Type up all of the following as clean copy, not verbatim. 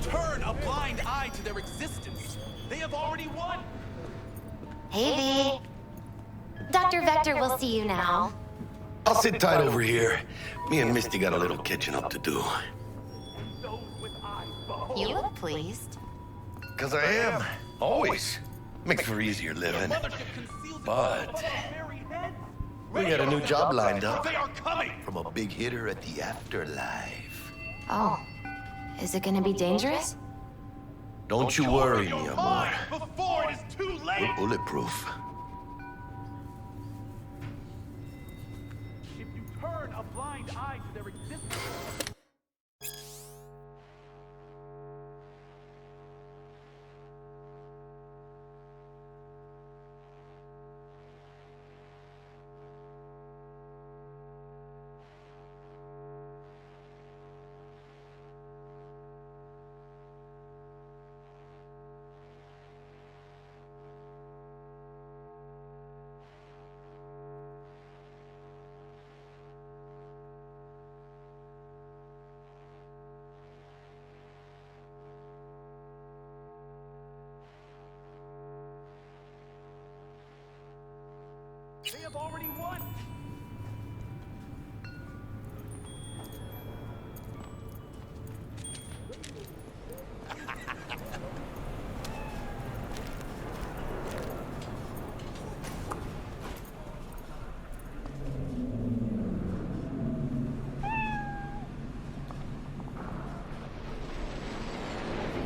turn a blind eye to their existence, they have already won. Hey, V. Dr. Vector will see you now. I'll sit tight over here. Me and Misty got a little catching up to do. You look pleased. 'Cause I am. Always. Makes for easier living. But we got a new job lined up. They are coming. From a big hitter at the afterlife. Oh, is it gonna be dangerous? Don't you worry, mi amor. Before it is too late. We're bulletproof. If you turn a blind eye to their existence. They have already won.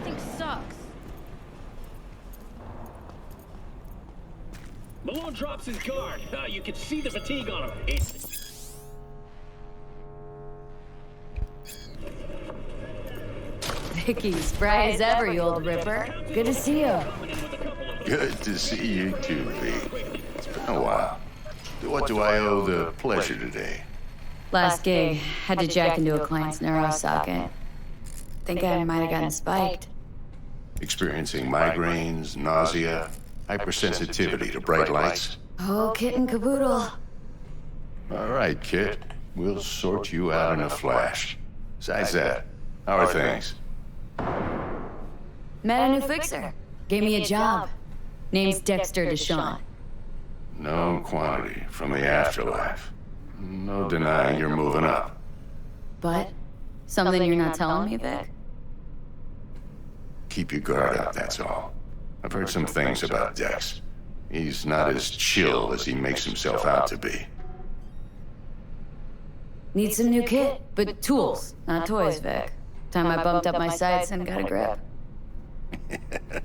Everything sucks. Malone drops his guard. You can see the fatigue on him. It's... Vicky, spry as ever, you old ripper. Good to see you. Good to see you too, V. It's been a while. What do I owe the pleasure today? Last gig, had to jack into a client's neuro socket. Think I might have gotten spiked. Experiencing migraines, nausea, hypersensitivity to bright lights? Oh, kit and caboodle. All right, kid. We'll sort you out in a flash. Besides that, how are things? Met a new fixer. Gave me a job. Name's Dexter Deshawn. Known quantity from the afterlife. No denying you're moving up. But something you're not telling me, Vic? Keep your guard up, that's all. I've heard some things about Dex. He's not as chill as he makes himself out to be. Need some new kit, but tools, not toys, Vic. Time I bumped up my sights and got a grip.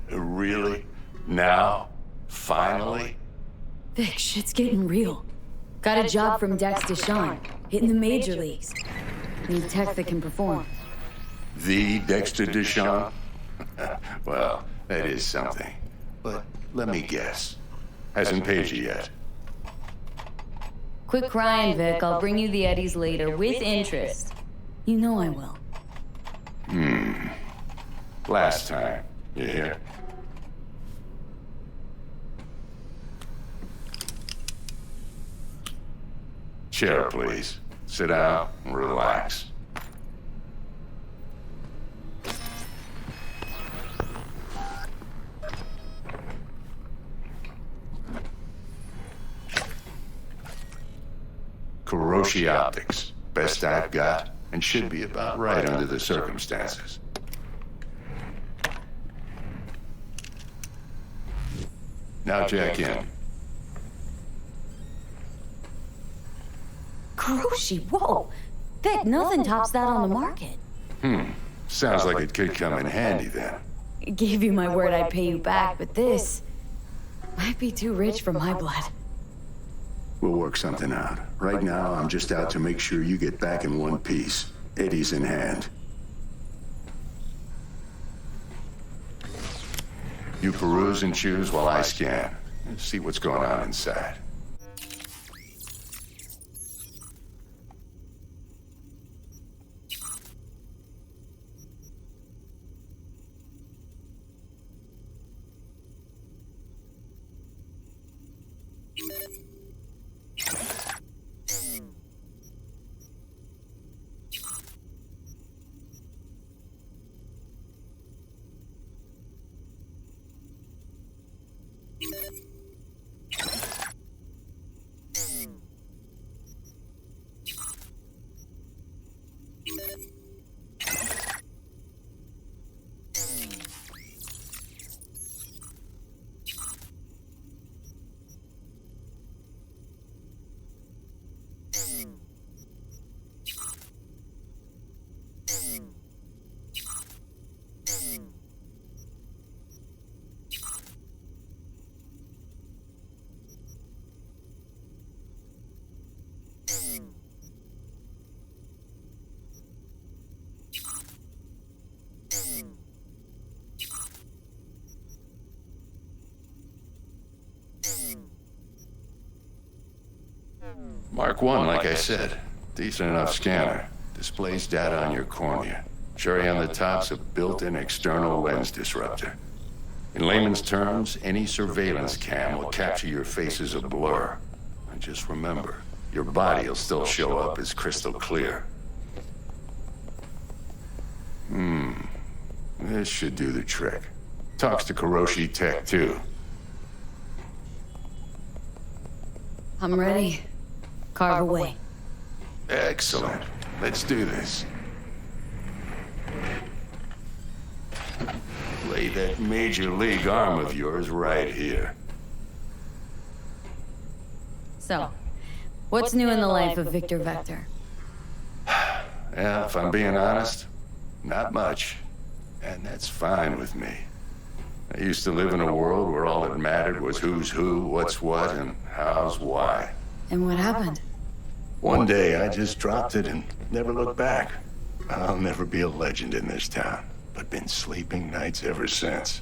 Really? Now? Finally? Vic, shit's getting real. Got a job from Dex Deshawn, hitting the major leagues. Need tech that can perform. The Dexter Deshawn? Well, that is something. But let me guess. Hasn't paid you yet. Quit crying, Vic. I'll bring you the eddies later, with interest. You know I will. Last time. You hear? Chair, please. Sit down and relax. Kuroshi Optics. Best I've got, and should be about right under the circumstances. Now jack in. Kuroshi, whoa! Vic, nothing tops that on the market. Sounds like it could come in handy then. Gave you my word I'd pay you back, but this might be too rich for my blood. We'll work something out. Right now, I'm just out to make sure you get back in one piece. Eddie's in hand. You peruse and choose while I scan. See what's going on inside. Mark 1, like I said. Decent enough scanner. Displays data on your cornea. Cherry on the top's a built-in external lens disruptor. In layman's terms, any surveillance cam will capture your face as a blur. And just remember, your body will still show up as crystal clear. This should do the trick. Talks to Kuroshi Tech, too. I'm ready. Carve away. Excellent. Let's do this. Lay that major league arm of yours right here. So, what's new in the life of Victor Vector? Yeah, if I'm being honest, not much. And that's fine with me. I used to live in a world where all that mattered was who's who, what's what, and how's why. And what happened? One day, I just dropped it and never looked back. I'll never be a legend in this town, but been sleeping nights ever since.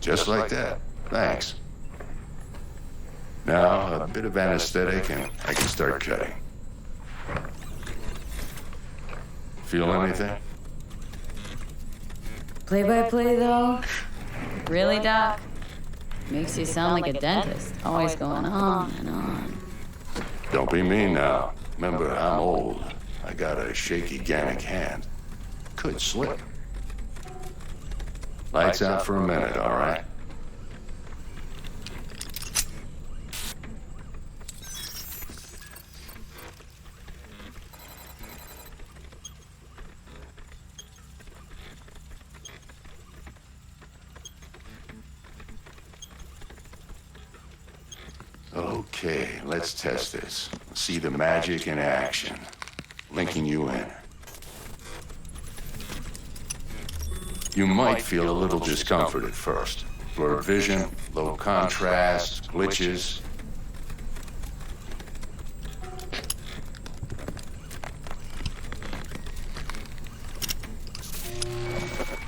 Just like that. Thanks. Now, a bit of anesthetic and I can start cutting. Feel anything? Play-by-play, though? Really, Doc? Makes you sound like a dentist, always going on and on. Don't be mean now. Remember, I'm old. I got a shaky Gannic hand. Could slip. Lights out for a minute, all right? Okay, let's test this. See the magic in action. Linking you in. You might feel a little discomfort at first. Blurred vision, low contrast, glitches.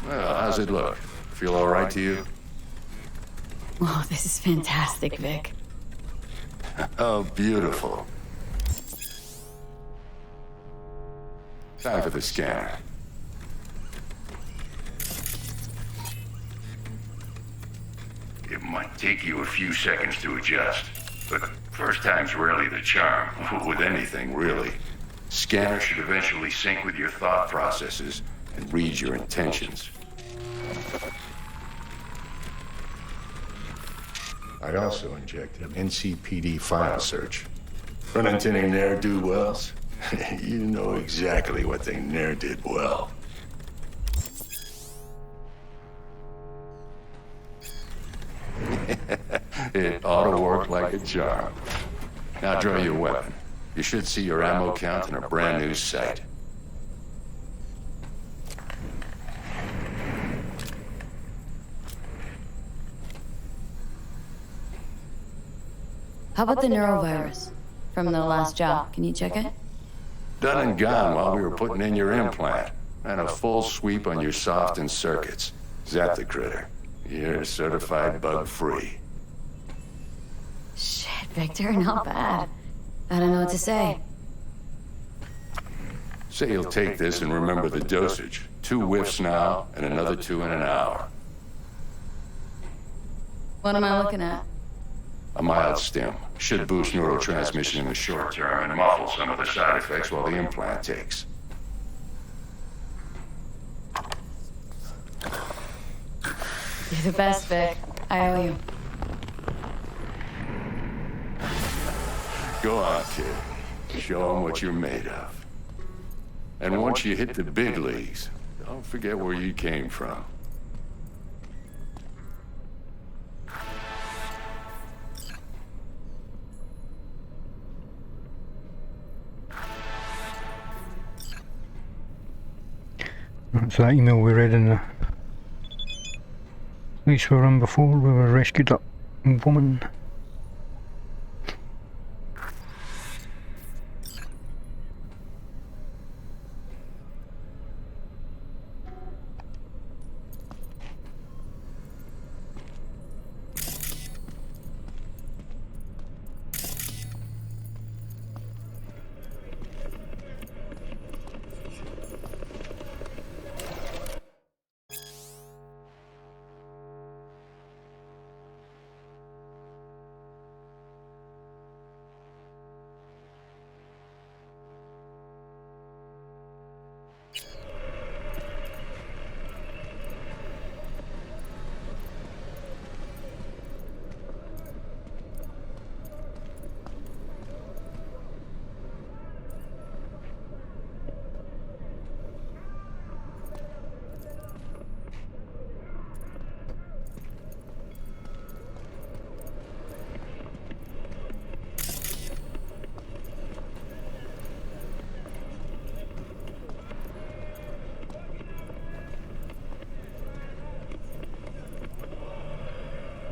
Well, how's it look? Feel all right to you? Oh, this is fantastic, Vic. Oh, beautiful. Time for the scanner. It might take you a few seconds to adjust, but first time's rarely the charm, with anything, really. Scanner should eventually sync with your thought processes and read your intentions. I also injected an NCPD file search. Run into any ne'er-do-wells? You know exactly what they ne'er did well. It ought to work like a charm. Now draw your weapon. You should see your ammo count in a brand new sight. How about the neurovirus from the last job? Can you check it? Done and gone while we were putting in your implant. And a full sweep on your soft and circuits. Zap the critter. You're certified bug-free. Shit, Victor, not bad. I don't know what to say. Say you'll take this and remember the dosage. 2 whiffs now, and another 2 in an hour. What am I looking at? A mild stim. Should boost neurotransmission in the short term and muffle some of the side effects while the implant takes. You're the best, Vic. I owe you. Go on, kid. Show them what you're made of. And once you hit the big leagues, don't forget where you came from. So that email we read in the police forum before, we were rescued that woman.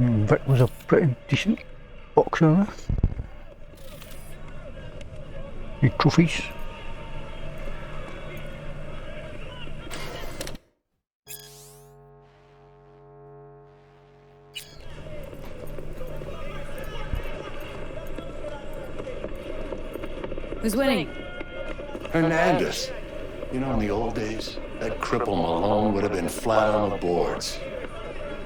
Vic was a pretty decent boxer there. Big trophies. Who's winning? Hernandez. You know, in the old days, that cripple Malone would have been flat on the boards.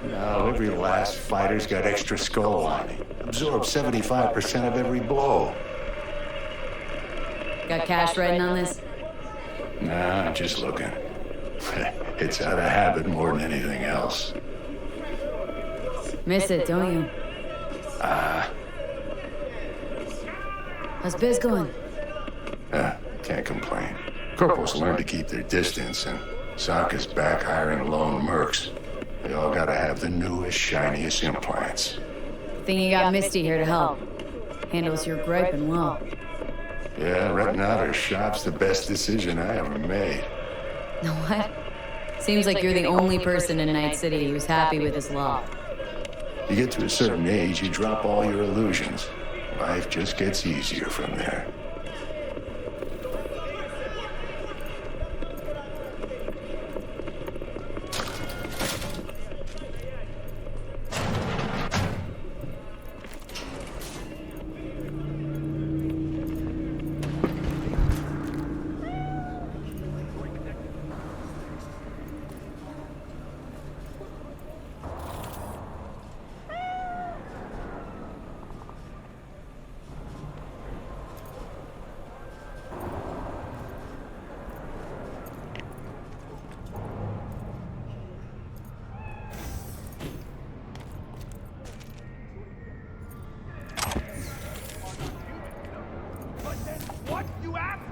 Now, every last fighter's got extra skull lining. Absorbs 75% of every blow. Got cash riding on this? Nah, I'm just looking. It's out of habit more than anything else. Miss it, don't you? How's biz going? Can't complain. Corporals learn to keep their distance, and Sokka's back hiring lone mercs. They all gotta have the newest, shiniest implants. Think you got Misty here to help. Handles your griping well. Yeah, renting out her shop's the best decision I ever made. What? Seems like you're the only person in Night City who's happy with his law. You get to a certain age, you drop all your illusions. Life just gets easier from there. What? You asked?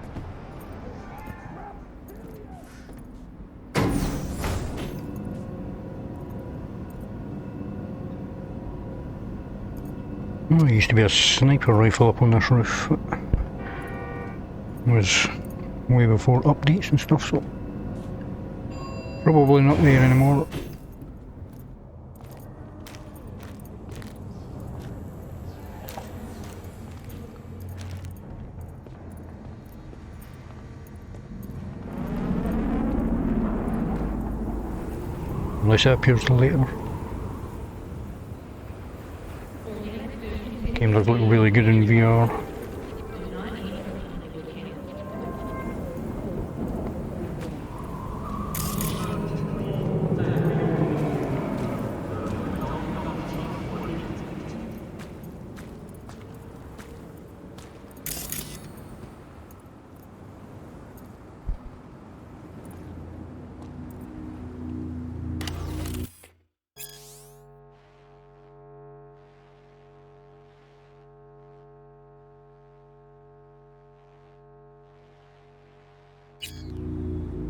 Oh, there used to be a sniper rifle up on this roof. It was way before updates and stuff, so probably not there anymore. Unless it appears later. Game does look really good in VR.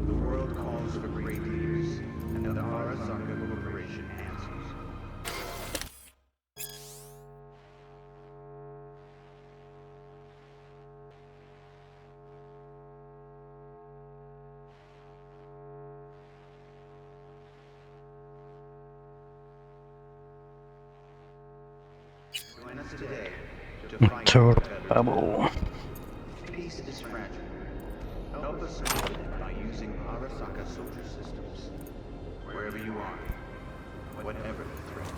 The world calls for great leaders, and the Arasaka Corporation answers. Join us today to find Tower out better. Babel. Peace is fragile. Help us support it by using Arasaka soldier systems. Wherever you are, whatever the threat.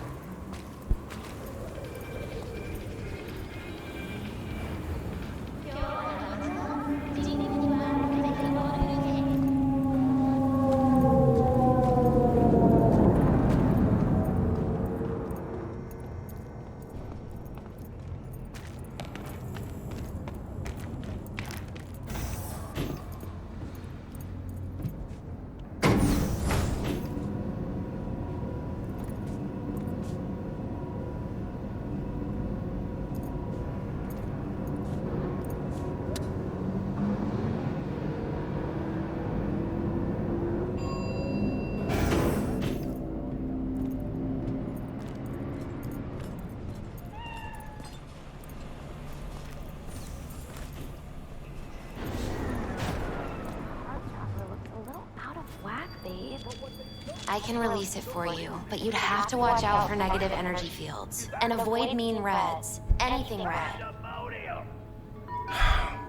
I can release it for you, but you'd have to watch out for negative energy fields. And avoid mean reds. Anything red.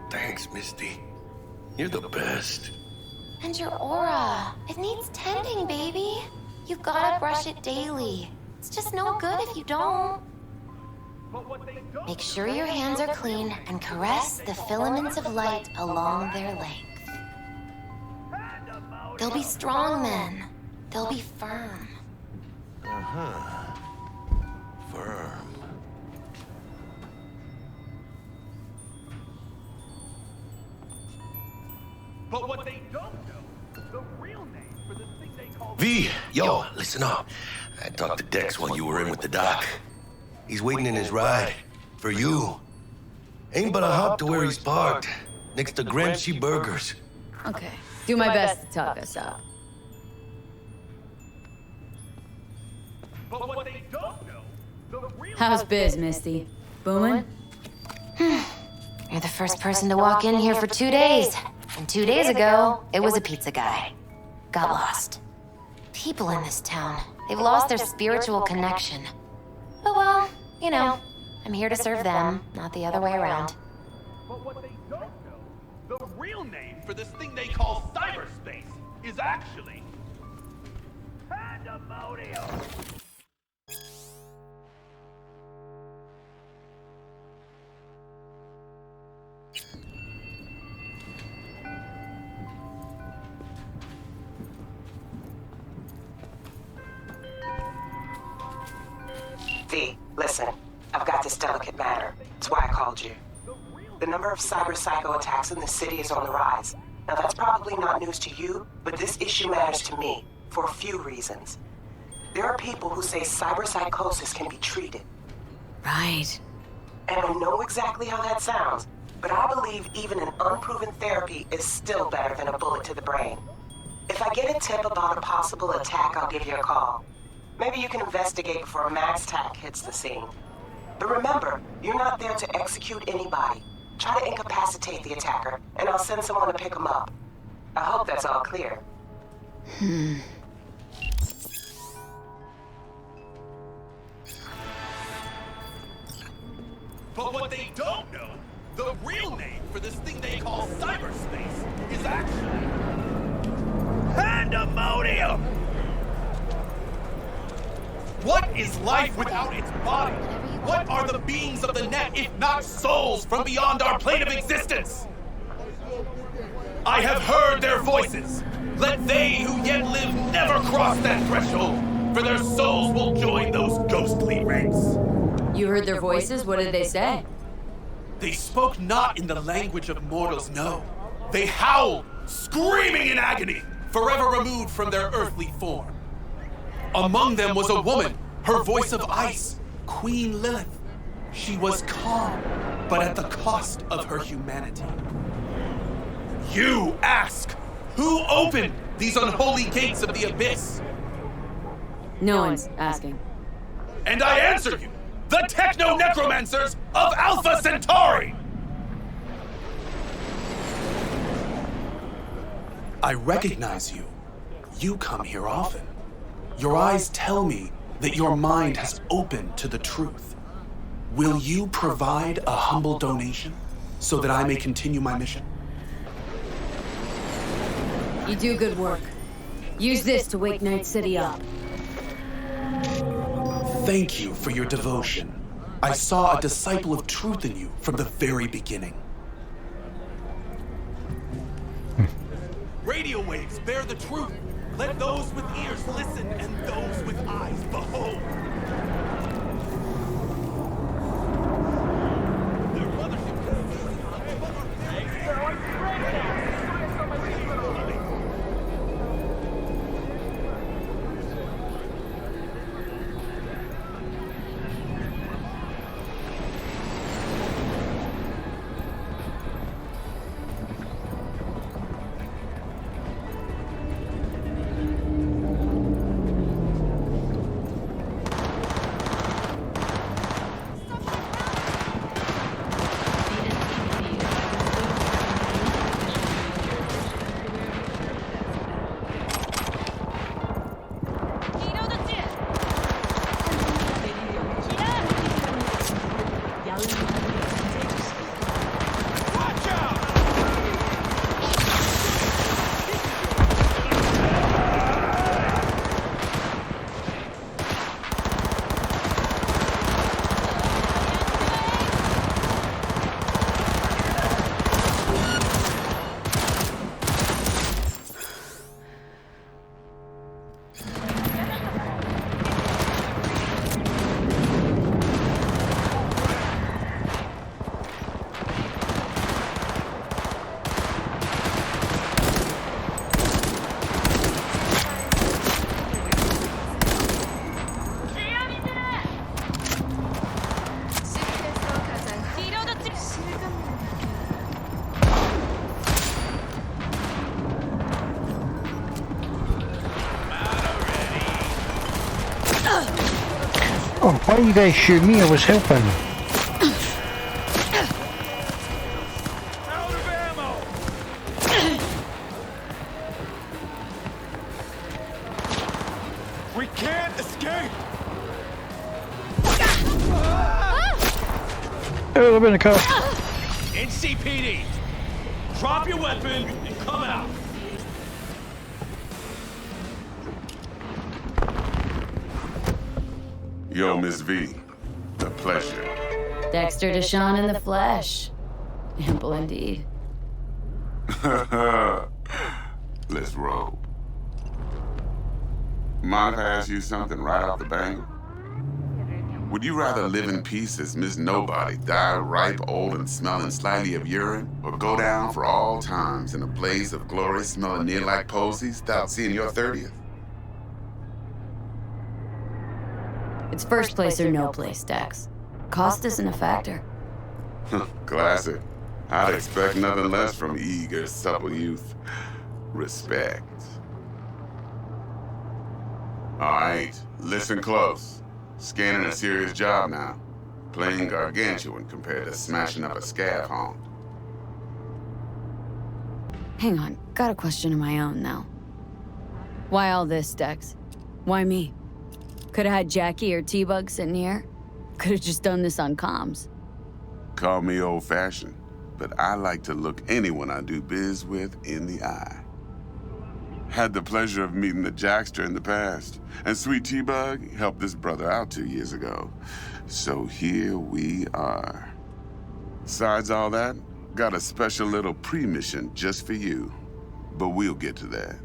Thanks, Misty. You're the best. And your aura. It needs tending, baby. You've gotta brush it daily. It's just no good if you don't. Make sure your hands are clean and caress the filaments of light along their length. They'll be strong then. They'll be firm. Uh-huh. Firm. But what they don't know, the real name for the thing they call... V, yo, listen up. I talked to Dex while you were in with the doc. He's waiting in his ride. For you. Ain't but a hop to where he's parked. Next to Gramsci Burgers. Okay. Do my best to talk us up. But what they don't know, the real... How's biz, Misty? Booming? You're the first person to walk in here for 2 days. And 2 days ago, it was a pizza guy. Got lost. People in this town, they've lost their spiritual connection. But well, you know, I'm here to serve them, not the other way around. But what they don't know, the real name for this thing they call cyberspace is actually... Pandemonium! V, listen. I've got this delicate matter. That's why I called you. The number of cyber psycho attacks in the city is on the rise. Now that's probably not news to you, but this issue matters to me for a few reasons. There are people who say cyber psychosis can be treated. Right. And I know exactly how that sounds, but I believe even an unproven therapy is still better than a bullet to the brain. If I get a tip about a possible attack, I'll give you a call. Maybe you can investigate before a max tac hits the scene. But remember, you're not there to execute anybody. Try to incapacitate the attacker, and I'll send someone to pick him up. I hope that's all clear. But what they don't know, the real name for this thing they call cyberspace is actually... Pandemonium! What is life without its body? What are the beings of the net if not souls from beyond our plane of existence? I have heard their voices. Let they who yet live never cross that threshold, for their souls will join those ghostly ranks. You heard their voices? What did they say? They spoke not in the language of mortals, no. They howled, screaming in agony, forever removed from their earthly form. Among them was a woman, her voice of ice, Queen Lilith. She was calm, but at the cost of her humanity. You ask, who opened these unholy gates of the abyss? No one's asking. And I answer you, the techno-necromancers of Alpha Centauri! I recognize you. You come here often. Your eyes tell me that your mind has opened to the truth. Will you provide a humble donation so that I may continue my mission? You do good work. Use this to wake Night City up. Thank you for your devotion. I saw a disciple of truth in you from the very beginning. Radio waves bear the truth. Let those with ears listen and those with eyes behold. Their mothership Oh, why you guys shoot me? I was helping. Out of ammo! We can't escape! Oh, I'm in a car. NCPD! Drop your weapon and come out! Yo, Miss V. A pleasure. Dexter Deshawn in the flesh. Ample indeed. Let's roll. Mind if I ask you something right off the bat? Would you rather live in peace as Miss Nobody, die ripe, old, and smelling slightly of urine, or go down for all times in a blaze of glory smelling near like posies without seeing your 30th? It's first place or no place, Dex. Cost isn't a factor. Classic. I'd expect nothing less from eager, supple youth. Respect. All right, listen close. Scanning a serious job now. Playing gargantuan compared to smashing up a scav haunt. Hang on, got a question of my own now. Why all this, Dex? Why me? Could've had Jackie or T-Bug sitting here. Could've just done this on comms. Call me old-fashioned, but I like to look anyone I do biz with in the eye. Had the pleasure of meeting the Jackster in the past, and sweet T-Bug helped this brother out 2 years ago. So here we are. Besides all that, got a special little pre-mission just for you. But we'll get to that.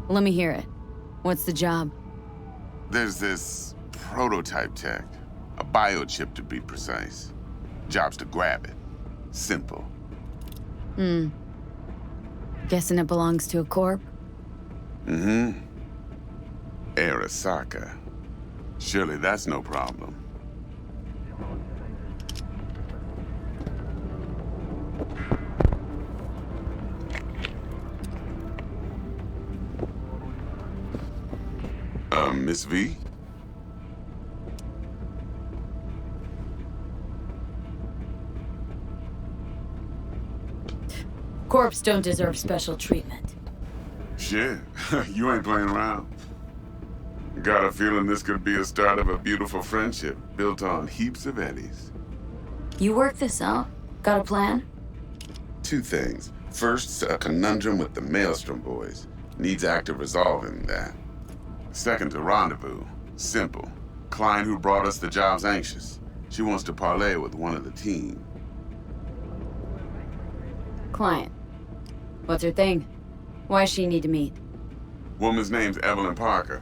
Let me hear it. What's the job? There's this prototype tech, a biochip to be precise. Job's to grab it. Simple. Guessing it belongs to a corp? Mm-hmm. Arasaka. Surely that's no problem. Miss V? Corps don't deserve special treatment. Shit, you ain't playing around. Got a feeling this could be a start of a beautiful friendship built on heaps of eddies. You work this out? Got a plan? 2 things. First, a conundrum with the Maelstrom boys. Needs active resolving that. Second, a rendezvous. Simple. Client who brought us the job's anxious. She wants to parlay with one of the team. Client. What's her thing? Why she need to meet? Woman's name's Evelyn Parker.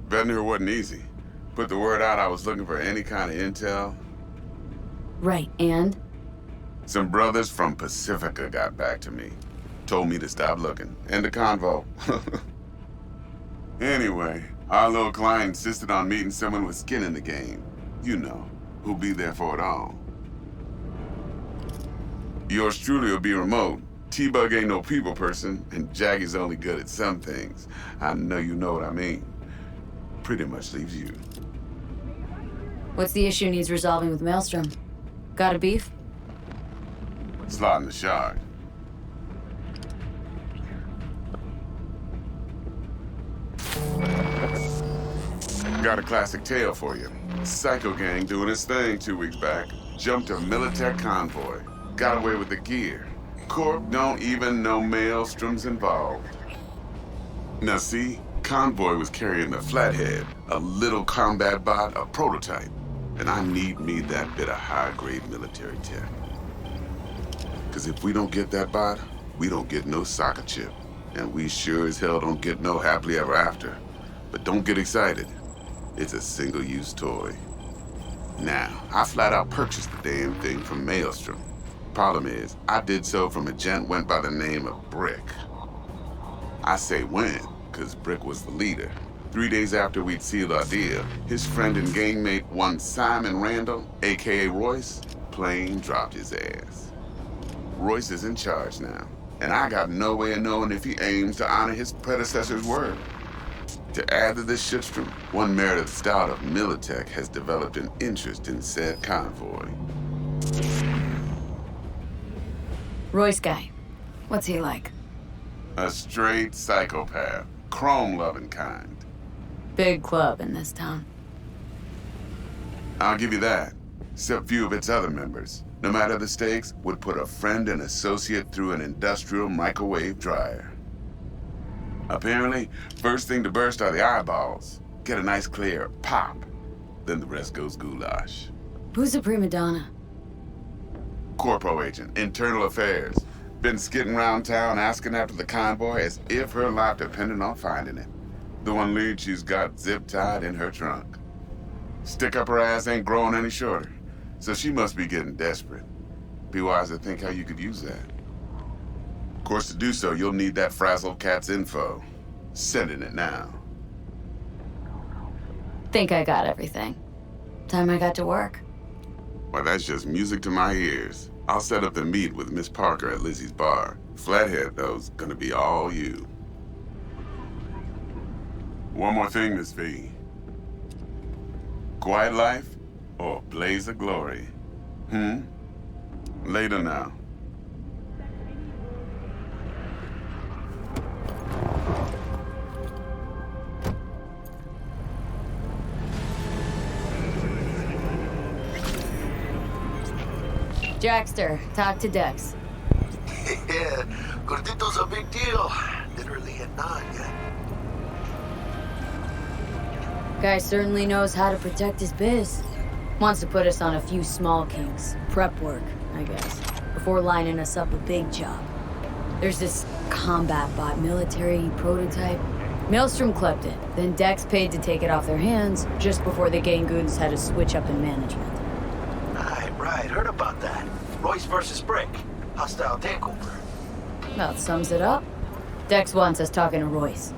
Vetting her wasn't easy. Put the word out I was looking for any kind of intel. Right, and? Some brothers from Pacifica got back to me. Told me to stop looking. End of convo. Anyway, our little client insisted on meeting someone with skin in the game. You know, who'll be there for it all. Yours truly will be remote. T-Bug ain't no people person, and Jaggie's only good at some things. I know you know what I mean. Pretty much leaves you. What's the issue needs resolving with Maelstrom? Got a beef? Slotting the shard. Got a classic tale for you. Psycho gang doing its thing 2 weeks back. Jumped a Militech convoy. Got away with the gear. Corp don't even know Maelstrom's involved. Now see, convoy was carrying a flathead, a little combat bot, a prototype. And I need me that bit of high-grade military tech. Cause if we don't get that bot, we don't get no soccer chip. And we sure as hell don't get no happily ever after. But don't get excited. It's a single-use toy. Now, I flat out purchased the damn thing from Maelstrom. Problem is, I did so from a gent went by the name of Brick. I say when, cause Brick was the leader. 3 days after we'd sealed our deal, his friend and gangmate, one Simon Randall, aka Royce, plain dropped his ass. Royce is in charge now, and I got no way of knowing if he aims to honor his predecessor's word. To add to this shitstorm, one Meredith Stout of Militech has developed an interest in said convoy. Royce guy. What's he like? A straight psychopath. Chrome-loving kind. Big club in this town. I'll give you that. Except few of its other members, no matter the stakes, would put a friend and associate through an industrial microwave dryer. Apparently, first thing to burst are the eyeballs. Get a nice clear pop. Then the rest goes goulash. Who's the prima donna? Corpo agent, internal affairs. Been skidding around town asking after the convoy as if her life depended on finding it. The one lead she's got zip-tied in her trunk. Stick up her ass ain't growing any shorter, so she must be getting desperate. Be wise to think how you could use that. Of course, to do so, you'll need that frazzled cat's info. Sending it now. Think I got everything. Time I got to work. Well, that's just music to my ears. I'll set up the meet with Miss Parker at Lizzie's bar. Flathead, though's gonna be all you. One more thing, Miss V. Quiet life or blaze of glory? Later now. Jackster, talk to Dex. Yeah, Gordito's a big deal. Literally a 9 yet. Guy certainly knows how to protect his biz. Wants to put us on a few small kinks. Prep work, I guess. Before lining us up a big job. There's this combat bot military prototype. Maelstrom clept it. Then Dex paid to take it off their hands just before the Gangoons had a switch up in management. Right. Heard about that. Royce versus Brick. Hostile takeover. About sums it up. Dex wants us talking to Royce.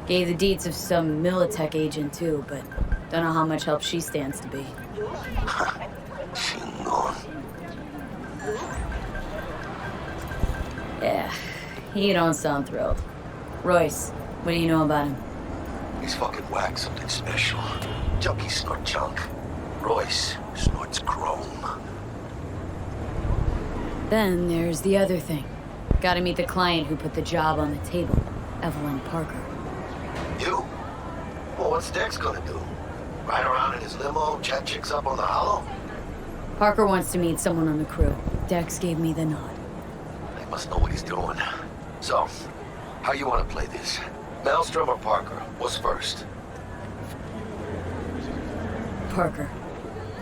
Gave the deets of some Militech agent too, but don't know how much help she stands to be. Chingón. Yeah, he don't sound thrilled. Royce, what do you know about him? He's fucking whack, something special. Junkies snort junk. Royce snorts chrome. Then there's the other thing. Gotta meet the client who put the job on the table, Evelyn Parker. You? Well, what's Dex gonna do? Ride around in his limo, chat chicks up on the hollow? Parker wants to meet someone on the crew. Dex gave me the nod. He must know what he's doing. So, how you want to play this? Maelstrom or Parker? What's first? Parker.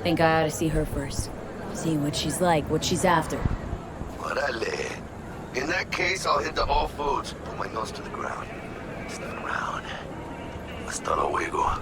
Think I ought to see her first. See what she's like, what she's after. Orale. In that case, I'll hit the All Foods. Put my nose to the ground. To the ground. Hasta luego.